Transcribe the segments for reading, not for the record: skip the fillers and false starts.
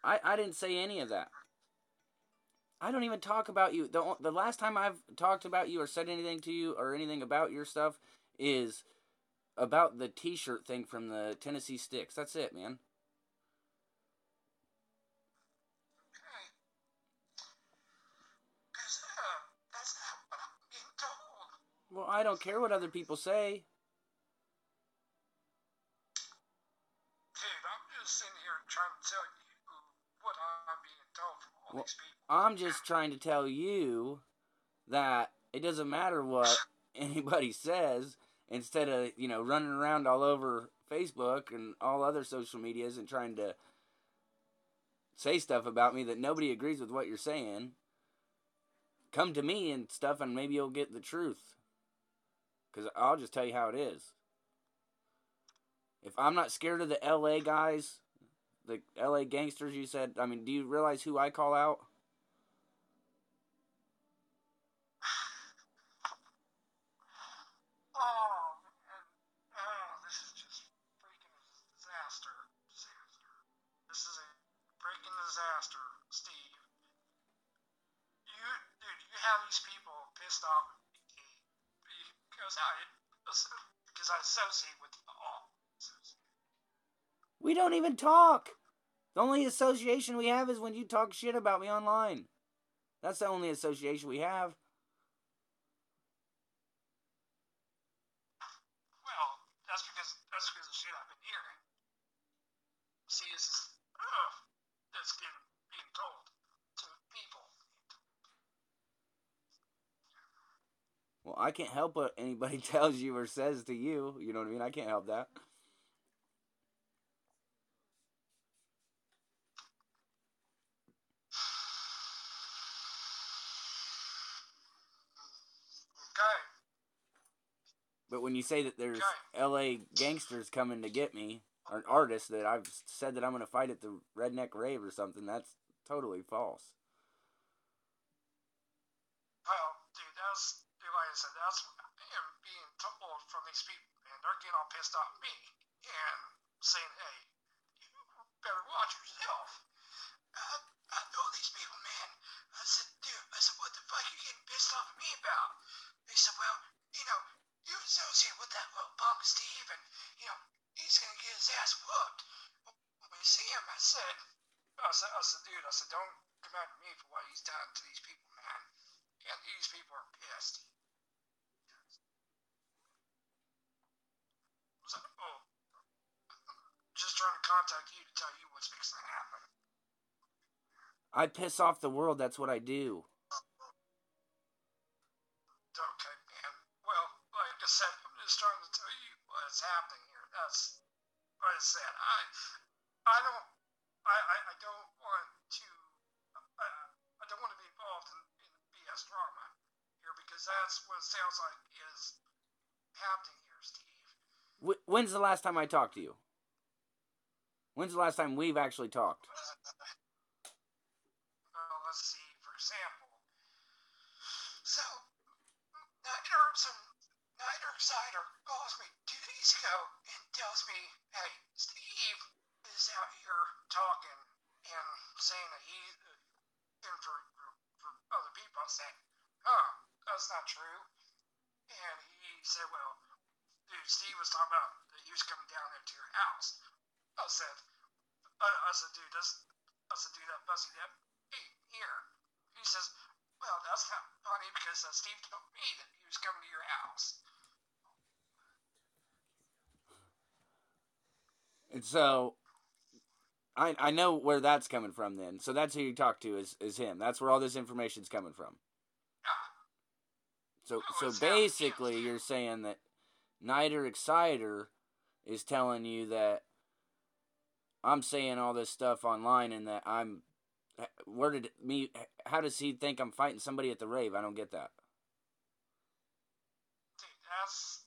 I didn't say any of that. I don't even talk about you. The last time I've talked about you or said anything to you or anything about your stuff is about the T-shirt thing from the Tennessee Sticks. That's it, man. Okay. Because that's not what I'm being told. Well, I don't care what other people say. Dude, I'm just sitting here trying to tell you what I'm being told from all Well, these people. I'm just trying to tell you that it doesn't matter what anybody says. Instead of running around all over Facebook and all other social medias and trying to say stuff about me that nobody agrees with what you're saying, come to me and stuff, and maybe you'll get the truth. Because I'll just tell you how it is. If I'm not scared of the LA guys, the LA gangsters you said, I mean, do you realize who I call out? Oh, man. Oh, this is just freaking disaster. Disaster. This is a freaking disaster, Steve. You have these people pissed off at me because I associate with them all. We don't even talk. The only association we have is when you talk shit about me online. That's the only association we have. Well, that's because of shit I've been hearing. See, this is that's being told to people. Well, I can't help what anybody tells you or says to you. You know what I mean? I can't help that. Okay. But when you say that there's Okay. LA gangsters coming to get me, or artists that I've said that I'm going to fight at the Redneck Rave or something, that's totally false. Well, dude, like I said, that's what I am being told from these people, and they're getting all pissed off at me and saying, "Hey, you better watch yourself." I know these people, man. I said, dude, what the fuck are you getting pissed off at me about? They said, well, you know, you associate with that little punk Steve, and he's gonna get his ass whooped. When we see him, I said, dude, don't come after me for what he's done to these people, man. And these people are pissed. So, just trying to contact you to tell you what's fixing to happen. I piss off the world. That's what I do. Okay, man. Well, like I said, I'm just trying to tell you what's happening here. That's what I said. I don't, I don't want to, I don't want to be involved in BS drama here because that's what it sounds like is happening here, Steve. When's the last time I talked to you? When's the last time we've actually talked? Well, let's see. For example, so Niner Cider calls me 2 days ago and tells me, "Hey, Steve is out here talking and saying that he's in for other people." I said, "Huh, that's not true." And he said, "Well, dude, Steve was talking about that he was coming down there to your house." I said, dude, that Fuzzy Dip, hey, here. He says, well, that's not funny because Steve told me that he was coming to your house. And so I know where that's coming from then. So that's who you talk to is him. That's where all this information's coming from. So basically you're saying that Niter Exciter is telling you that I'm saying all this stuff online and that how does he think I'm fighting somebody at the rave? I don't get that. Dude, that's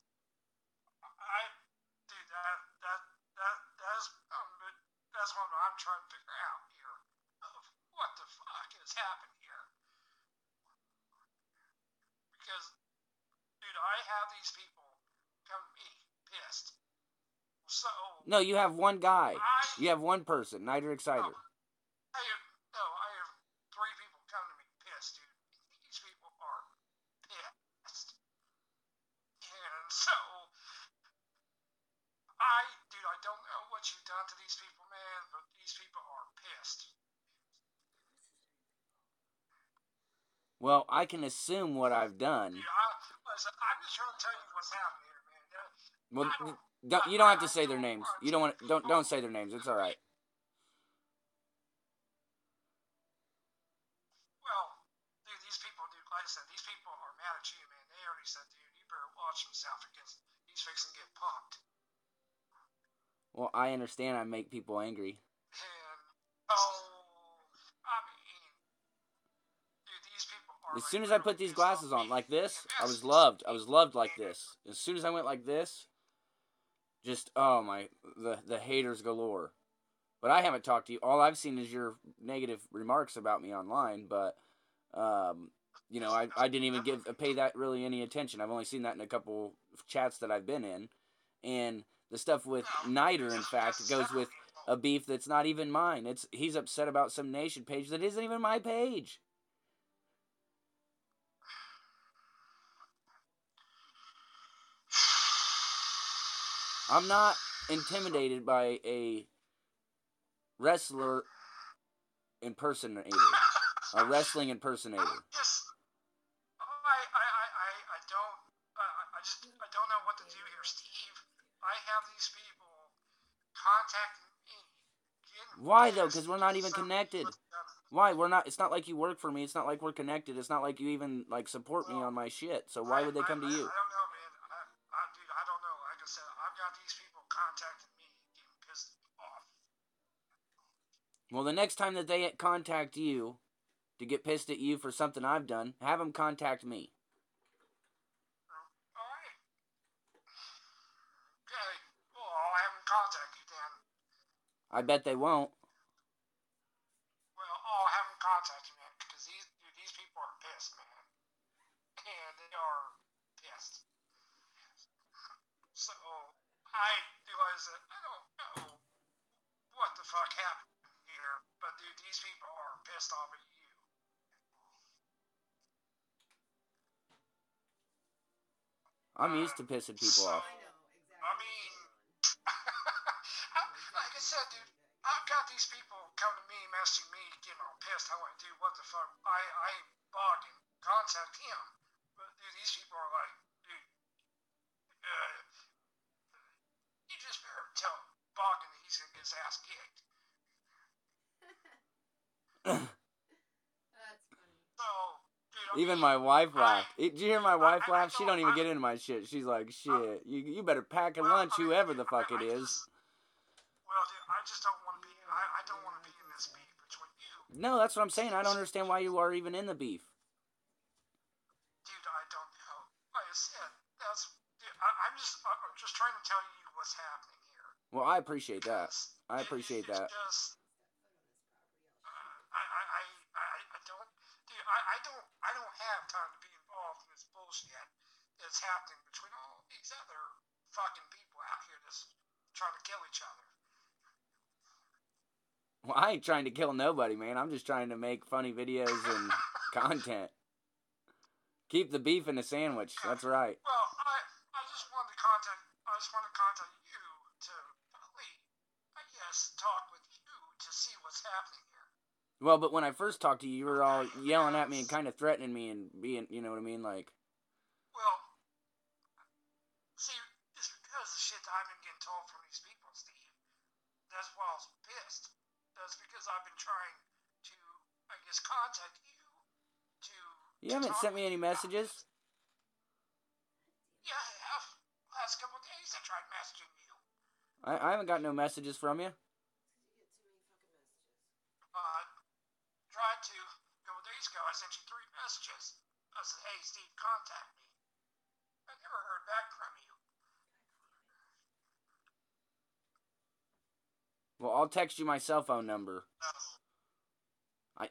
what I'm trying to figure out here. Of what the fuck has happened here? Because, dude, I have these people come to me pissed. So No, you have one guy. You have one person, Niter Exciter. I what you've done to these people, man, but these people are pissed. Well, I can assume what I've done. Dude, listen, I'm just trying to tell you what's happening here, man. Well, you don't have to say their names. You don't want. Don't say their names. It's all right. Well, dude, these people, dude, like I said, these people are mad at you, man. They already said, dude, you better watch yourself because he's fixing to get punked. Well, I understand I make people angry. And, I mean, dude, these people are. As like, soon as I put these glasses on like this, I was loved. I was loved like this. As soon as I went like this, just oh my, the haters galore. But I haven't talked to you. All I've seen is your negative remarks about me online. But you know, I didn't even pay that really any attention. I've only seen that in a couple of chats that I've been in, and the stuff with Niter, in fact, goes with a beef that's not even mine. He's upset about some nation page that isn't even my page. I'm not intimidated by a wrestler impersonator, a wrestling impersonator. I don't know what to do here, Steve. I have these people contacting me. Why though? Because we're not even connected. Why? We're not. It's not like you work for me. It's not like we're connected. It's not like you even like support me on my shit. So why would they come to you? I don't know, man. Dude, I don't know. Like I said, I've got these people contacting me, getting pissed off. Well, the next time that they contact you to get pissed at you for something I've done, have them contact me. All right. Okay. Well, I'll have them contact you then. I bet they won't. Well, I'll have them contact you, man, because these people are pissed, man. And they are pissed. So, I realize that I don't know what the fuck happened here, but dude, these people are pissed off at you. I'm used to pissing people off. I mean, like I said, dude, I've got these people come to me, messaging me, getting all pissed. I'm like, dude, what the fuck? I bug and contact him. But, dude, these people are like, dude, you just better tell Bogdan that he's going to get his ass kicked. That's funny. So, dude, Even my wife laughed. Did you hear my wife laugh? She don't even get into my shit. She's like, shit, you better pack a lunch, whoever the fuck it is. Well, dude, I just don't want to be. I don't want to be in this beef between you. No, that's what I'm saying. I don't understand why you are even in the beef. Dude, I don't know. Like I said, I'm just trying to tell you what's happening here. Well, I appreciate that. I appreciate that. Just, I don't have time to be involved in this bullshit that's happening between all these other fucking people out here just trying to kill each other. Well, I ain't trying to kill nobody, man. I'm just trying to make funny videos and content. Keep the beef in a sandwich. That's right. Well, I just wanted to contact you to probably, I guess, talk with you to see what's happening here. Well, but when I first talked to you, you were all yelling at me and kind of threatening me and being, you know what I mean, like. Well, see, it's because of the shit that I've been getting told from these people, Steve. That's why I was pissed. That's because I've been trying to, I guess, contact you to. You haven't sent me any messages? Yeah, I have. Last couple of days I tried messaging you. I haven't got no messages from you. Tried to. A couple days ago I sent you 3 messages. I said, hey, Steve, contact me. I never heard back from you. Well, I'll text you my cell phone number.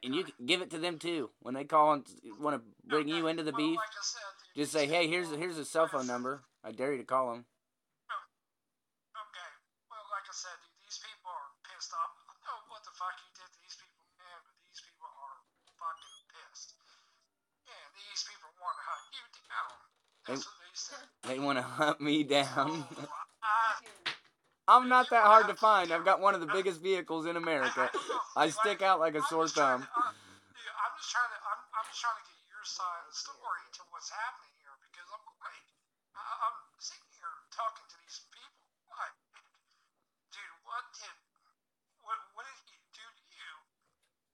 And you can give it to them too. When they call and want to bring you into the beef, like I said, dude, just say, hey, here's a cell phone number. I dare you to call them. Okay. Well, like I said, dude, these people are pissed off. I don't know what the fuck you did to these people, man, but these people are fucking pissed. And these people want to hunt you down. That's what they said. They want to hunt me down. I'm not that hard to find. I've got one of the biggest vehicles in America. I stick out like a sore thumb. I'm just trying to get your side of the story to what's happening here because I'm like, I'm sitting here talking to these people. Like, dude, what did he do to you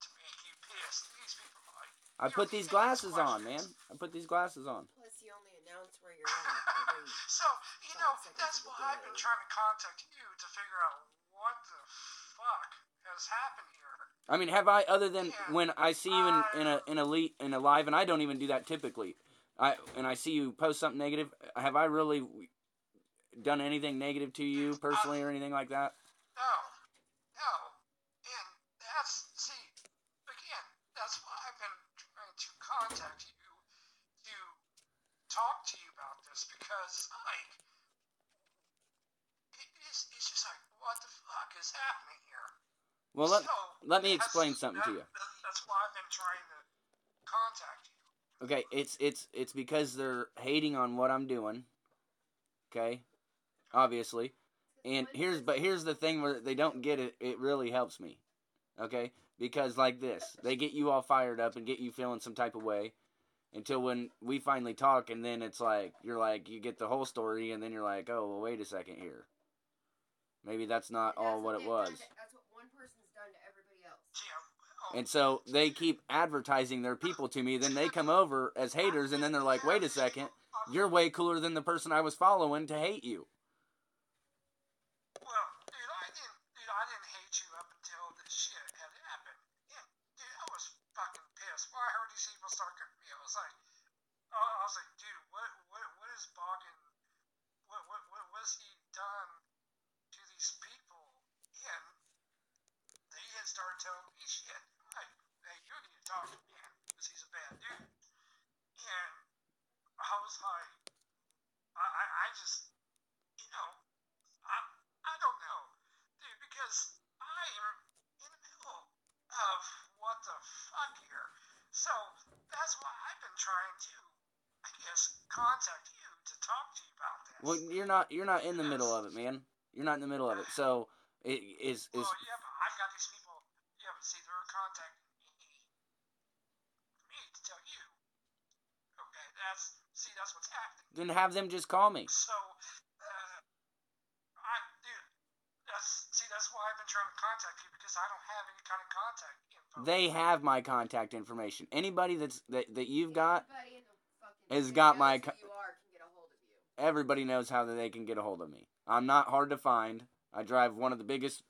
to make you pissed? These people, like, I put these glasses on, man. I put these glasses on. Plus, you only announce where you're at. So, that's why I've been trying to contact you to figure out what the fuck has happened here. I mean, have I, other than when I see you in a live, and I don't even do that typically, and I see you post something negative, have I really done anything negative to you personally or anything like that? No. And that's why I've been trying to contact you to talk to you about this because, like, it's just like, what the fuck is happening here? Well, let me explain something to you. That's why I've been trying to contact you. Okay, it's because they're hating on what I'm doing. Okay, obviously, and here's the thing where they don't get it. It really helps me. Okay, because like this, they get you all fired up and get you feeling some type of way until when we finally talk, and then it's like you get the whole story, and then you're like, oh, well, wait a second here. Maybe that's not all what it was. That's what one person's done to everybody else. And so they keep advertising their people to me. Then they come over as haters, and then they're like, wait a second, you're way cooler than the person I was following to hate you. Well, dude, I didn't hate you up until this shit had happened. Yeah, dude, I was fucking pissed. When I heard these people start cutting me, I was like, dude, what is Boggin? What has he done to these people? And they had started telling me shit. Like, hey, you need to talk to him because he's a bad dude. And I was like, I just, I don't know, dude, because I am in the middle of what the fuck here. So that's why I've been trying to, I guess, contact you to talk to you about this. Well, you're not in the middle of it, man. You're not in the middle of it. So it is. Well, yeah, but I've got these people. Yeah, but see, they're contacting me to tell you. Okay, that's what's happening. Then have them just call me. So, that's why I've been trying to contact you because I don't have any kind of contact info. They have my contact information. Anybody that you've got has Has got my. who you are can get a hold of you. Everybody knows how they can get a hold of me. I'm not hard to find. I drive one of the biggest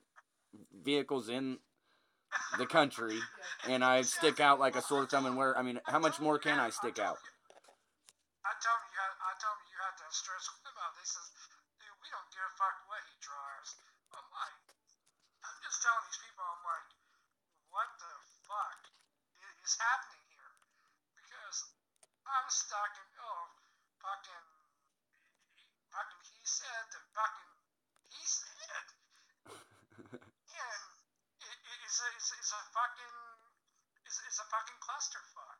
vehicles in the country, and I stick out like a sore thumb. And how much more can I stick out? I told him you had to stress about this. He says, dude, we don't give a fuck what he drives. I'm just telling these people, I'm like, what the fuck is happening here? Because I'm stuck in, he said that he said. And it's a fucking clusterfuck.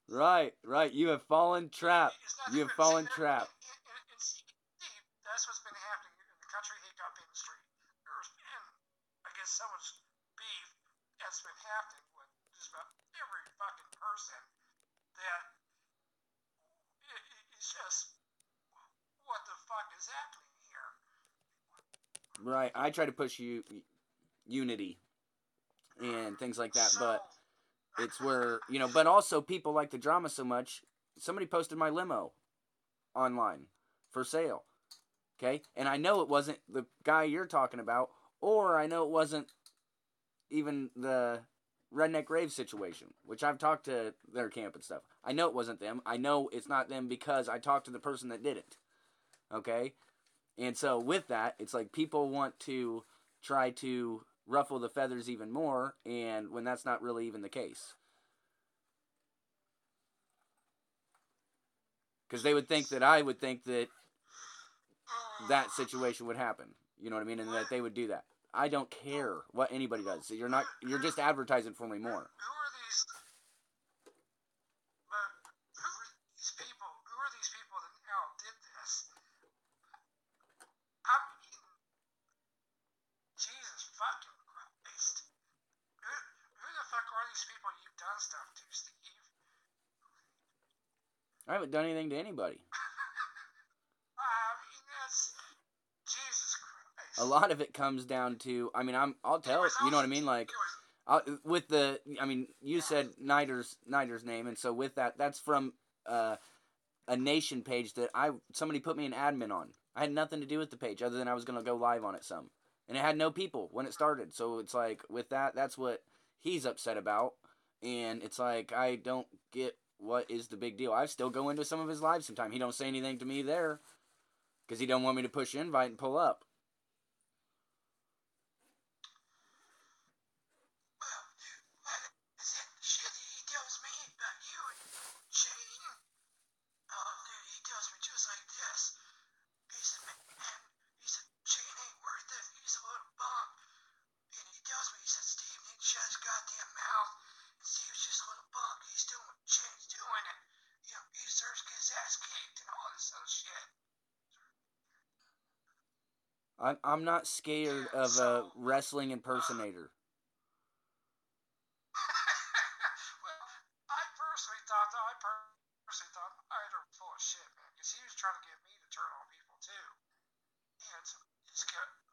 Right. You have fallen trap. You have fallen trap. That's what's been happening in the country hiccup industry. There's been, I guess, so much beef that's been happening with just about every fucking person that it's just, what the fuck is happening here? Right. I try to push unity and things like that, but it's where, but also people like the drama so much. Somebody posted my limo online for sale. Okay? And I know it wasn't the guy you're talking about, or I know it wasn't even the Redneck Rave situation, which I've talked to their camp and stuff. I know it wasn't them. I know it's not them because I talked to the person that did it. Okay? And so with that, it's like people want to try to ruffle the feathers even more, and when that's not really even the case. Because they would think that I would think that situation would happen. You know what I mean? And that they would do that. I don't care what anybody does. So you're just advertising for me more. Who are these people that now did this? fucking Christ. Who the fuck are these people you've done stuff to, Steve? I haven't done anything to anybody. I mean, that's Jesus Christ. A lot of it comes down to, I mean, I'll tell, you know what I mean? Like, with the, I mean, you said Nider's name, and so with that, that's from a Nation page that somebody put me an admin on. I had nothing to do with the page other than I was going to go live on it some. And it had no people when it started. So it's like, with that, that's what he's upset about. And it's like, I don't get what is the big deal. I still go into some of his lives sometime. He don't say anything to me there because he don't want me to push invite and pull up. I'm not scared of a wrestling impersonator. Well, I personally thought Ider was full of shit, man, because he was trying to get me to turn on people too. And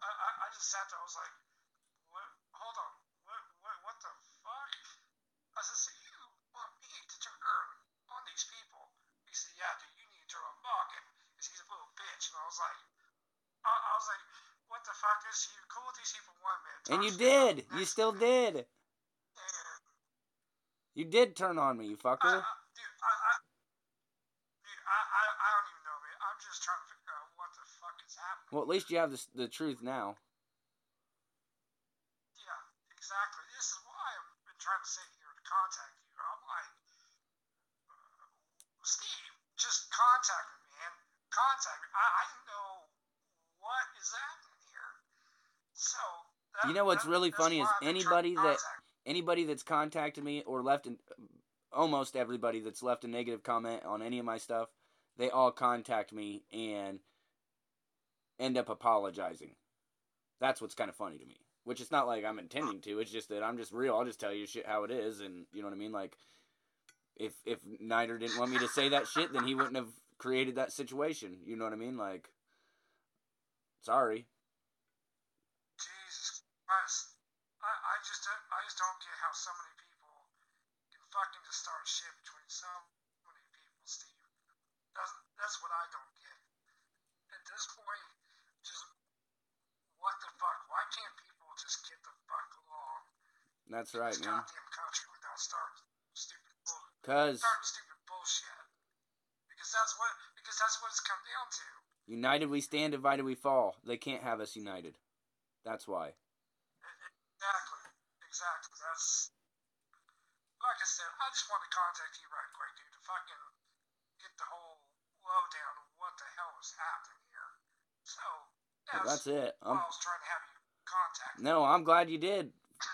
I just sat there. I was like, "What? Hold on. What the fuck?" I said, "So you want me to turn on these people?" He said, "Yeah, dude, you need to turn on Morgan because he's a little bitch." And I was like, "What the fuck is you cool with these people 1 minute?" And you did. You still did. You did turn on me, you fucker. Dude, I don't even know, man. I'm just trying to figure out what the fuck is happening. Well, at least you have the truth now. Yeah, exactly. This is why I've been trying to sit here to contact you. I'm like, Steve, just contact me, man. Contact me. I know what is happening here. So, you know what's really funny is anybody that's contacted me or almost everybody that's left a negative comment on any of my stuff, they all contact me and end up apologizing. That's what's kind of funny to me. Which it's not like I'm intending to. It's just that I'm just real. I'll just tell you shit how it is, and you know what I mean. Like, if Nider didn't want me to say that shit, then he wouldn't have created that situation. You know what I mean? Like, sorry. Jesus Christ. I just don't get how so many people can fucking just start shit between so many people, Steve. That's what I don't get. At this point, just what the fuck? Why can't people just get the fuck along? That's right, this man. Goddamn country without starting stupid bullshit. Because that's what it's come down to. United we stand, divided we fall. They can't have us united. That's why. Exactly. That's like I said. I just want to contact you right quick, dude, to fucking get the whole lowdown of what the hell is happening here. So that's it. I was trying to have you contact me. No, I'm glad you did.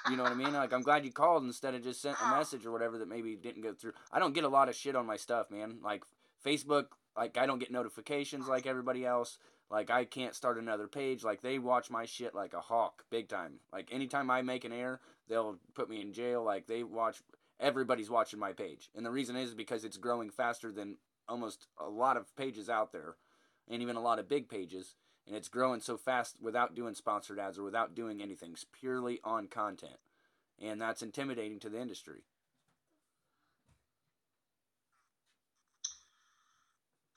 You know what I mean? Like, I'm glad you called instead of just sent a message or whatever that maybe didn't go through. I don't get a lot of shit on my stuff, man. Like, Facebook, like, I don't get notifications like everybody else. Like, I can't start another page. Like, they watch my shit like a hawk, big time. Like, anytime I make an error, they'll put me in jail. Like, everybody's watching my page. And the reason is because it's growing faster than almost a lot of pages out there. And even a lot of big pages. And it's growing so fast without doing sponsored ads or without doing anything. It's purely on content. And that's intimidating to the industry.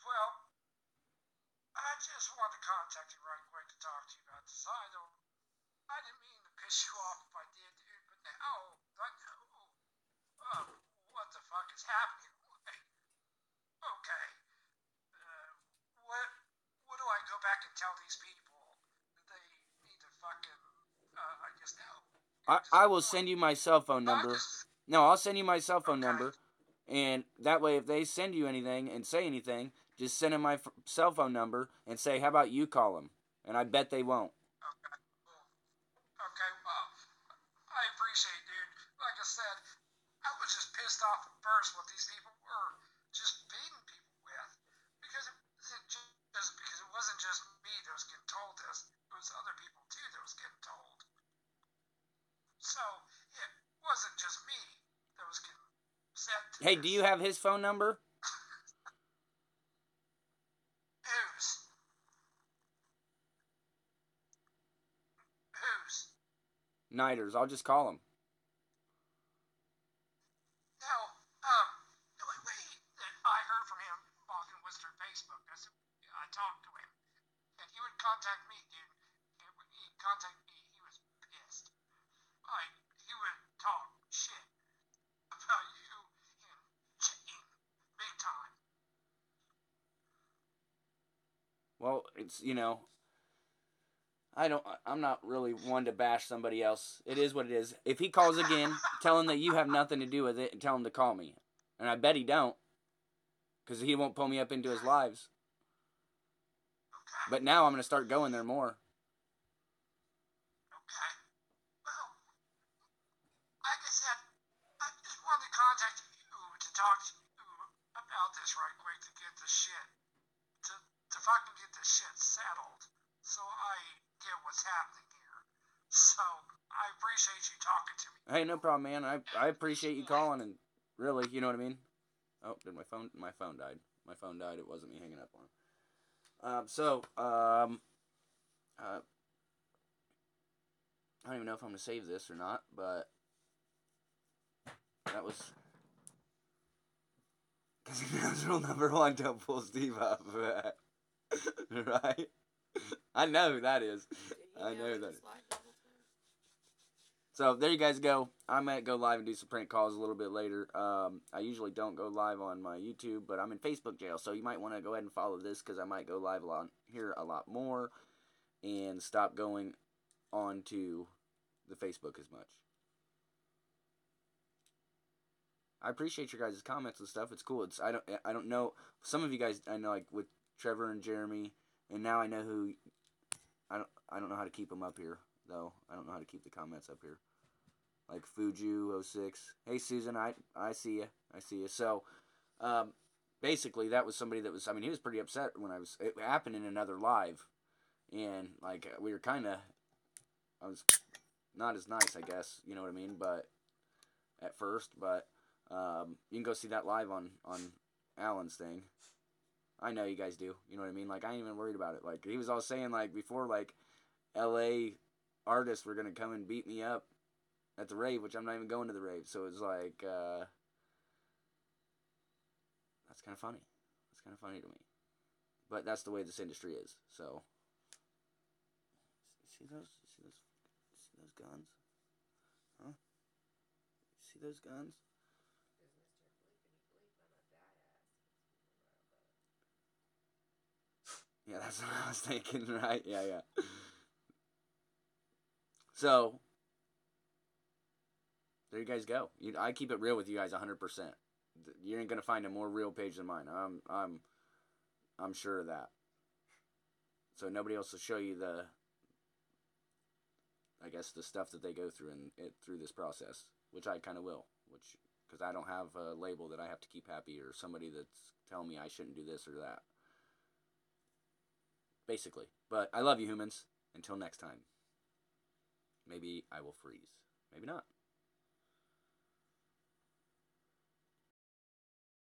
Well, I just wanted to contact you right quick to talk to you about this. I didn't mean to piss you off if I did, dude, but now I know what the fuck is happening. Like, okay, what do I go back and tell these people that they need to fucking, I guess now. I will send you my cell phone number. No, I'll send you my cell phone number. And that way, if they send you anything and say anything, just send them my cell phone number and say, how about you call them? And I bet they won't. Okay, well, I appreciate it, dude. Like I said, I was just pissed off at first what these people were just beating people with. Because it wasn't just me that was getting told this. It was other people, too, that was getting told. So it wasn't just me that was getting sent to Hey, this. do you have his phone number? Whose? Whose? Niders. I'll just call him. No, the only way that I heard from him walking was through Facebook. I talked to him, and he would contact me, dude. He'd contact me. He was pissed. He would talk shit about you and big time. Well, it's, I'm not really one to bash somebody else. It is what it is. If he calls again, tell him that you have nothing to do with it and tell him to call me. And I bet he don't, because he won't pull me up into his lives. Okay. But now I'm going to start going there more. Okay. Well, like I said, I just wanted to contact you to talk to you about this right quick to get this shit, to fucking get this shit settled so I get what's happening here. So, I appreciate you talking to me. Hey, no problem, man. I appreciate you calling, and really, you know what I mean? Oh, did my phone died. My phone died. It wasn't me hanging up on him. I don't even know if I'm going to save this or not, but that was... Because he knows rule number 1, don't pull Steve up. Right? I know who that is. I know who that is. So, there you guys go. I might go live and do some prank calls a little bit later. I usually don't go live on my YouTube, but I'm in Facebook jail, so you might want to go ahead and follow this, because I might go live here a lot more and stop going on to the Facebook as much. I appreciate your guys' comments and stuff. It's cool. I don't know. Some of you guys I know, like with Trevor and Jeremy, and now I know who. I don't know how to keep them up here though. I don't know how to keep the comments up here. Like Fuju06. Hey Susan, I see you. I see you. So, basically that was somebody that was. I mean, he was pretty upset when it happened in another live, and like we were kind of. I was not as nice, I guess. You know what I mean? But at first, but. You can go see that live on Alan's thing. I know you guys do. You know what I mean? Like, I ain't even worried about it. Like, he was all saying, like, before, like, LA artists were going to come and beat me up at the rave, which I'm not even going to the rave. So it's like, that's kind of funny. That's kind of funny to me. But that's the way this industry is. So, see those guns? Huh? See those guns? Yeah, that's what I was thinking, right? Yeah. So, there you guys go. I keep it real with you guys 100%. You ain't gonna find a more real page than mine. I'm sure of that. So nobody else will show you the stuff that they go through through this process, which I kind of will, because I don't have a label that I have to keep happy or somebody that's telling me I shouldn't do this or that. Basically. But I love you, humans. Until next time. Maybe I will freeze. Maybe not.